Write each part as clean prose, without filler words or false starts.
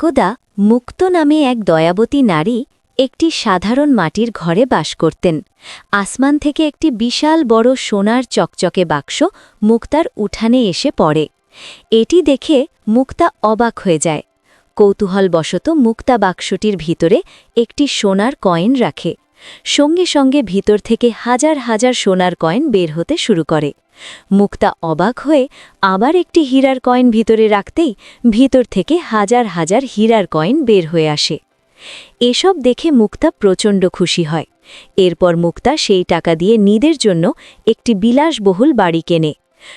একদা মুক্ত নামে এক দয়াবতী নারী একটি সাধারণ মাটির ঘরে বাস করতেন। আসমান থেকে একটি বিশাল বড় সোনার চকচকে বাক্স মুক্তার উঠানে এসে পড়ে। এটি দেখে মুক্তা অবাক হয়ে যায়। কৌতূহলবশত মুক্তা বাক্সটির ভিতরে একটি সোনার কয়েন রাখে। সঙ্গে সঙ্গে ভিতর থেকে হাজার হাজার সোনার কয়েন বের হতে শুরু করে। মুক্তা অবাক হয়ে আবার একটি হীরার কয়েন ভিতরে রাখতেই ভিতর থেকে হাজার হাজার হীরার কয়েন বের হয়ে আসে। এসব দেখে মুক্তা প্রচণ্ড খুশি হয়। এরপর মুক্তা সেই টাকা দিয়ে নিজের জন্য একটি বিলাসবহুল বাড়ি কেনে।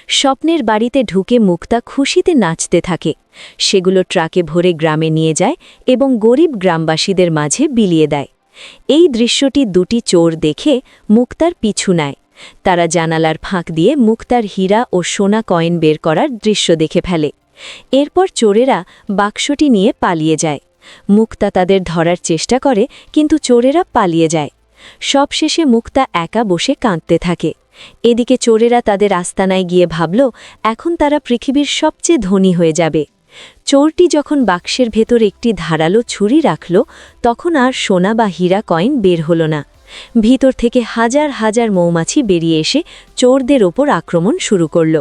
স্বপ্নের বাড়িতে ঢুকে মুক্তা খুশিতে নাচতে থাকে। সেগুলো ট্রাকে ভরে গ্রামে নিয়ে যায় এবং গরিব গ্রামবাসীদের মাঝে বিলিয়ে দেয়। এই দৃশ্যটি দুটি চোর দেখে মুক্তার পিছু নেয়। তারা জানালার ফাঁক দিয়ে মুক্তার হীরা ও সোনা কয়েন বের করার দৃশ্য দেখে ফেলে। এরপর চোরেরা বাক্সটি নিয়ে পালিয়ে যায়। মুক্তা তাদের ধরার চেষ্টা করে, কিন্তু চোরেরা পালিয়ে যায়। সবশেষে মুক্তা একা বসে কাঁদতে থাকে। এদিকে চোরেরা তাদের আস্তানায় গিয়ে ভাবল, এখন তারা পৃথিবীর সবচেয়ে ধনী হয়ে যাবে। চোরটি যখন বাক্সের ভেতর একটি ধারালো ছুরি রাখল, তখন আর সোনা বা হীরা কয়েন বের হল না। ভিতর থেকে হাজার হাজার মৌমাছি বেরিয়ে এসে চোরদের ওপর আক্রমণ শুরু করল।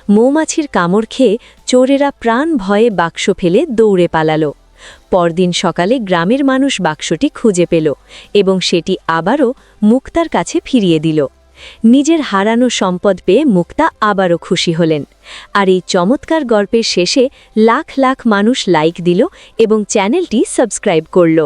মৌমাছির কামড় খেয়ে চোরেরা প্রাণ ভয়ে বাক্স ফেলে দৌড়ে পালালো। পরদিন সকালে গ্রামের মানুষ বাক্সটি খুঁজে পেল এবং সেটি আবারও মুক্তার কাছে ফিরিয়ে দিল। নিজের হারানো সম্পদ পেয়ে মুক্তা আবারও খুশি হলেন। আর এই চমৎকার গল্পের শেষে লাখ লাখ মানুষ লাইক দিল এবং চ্যানেলটি সাবস্ক্রাইব করল।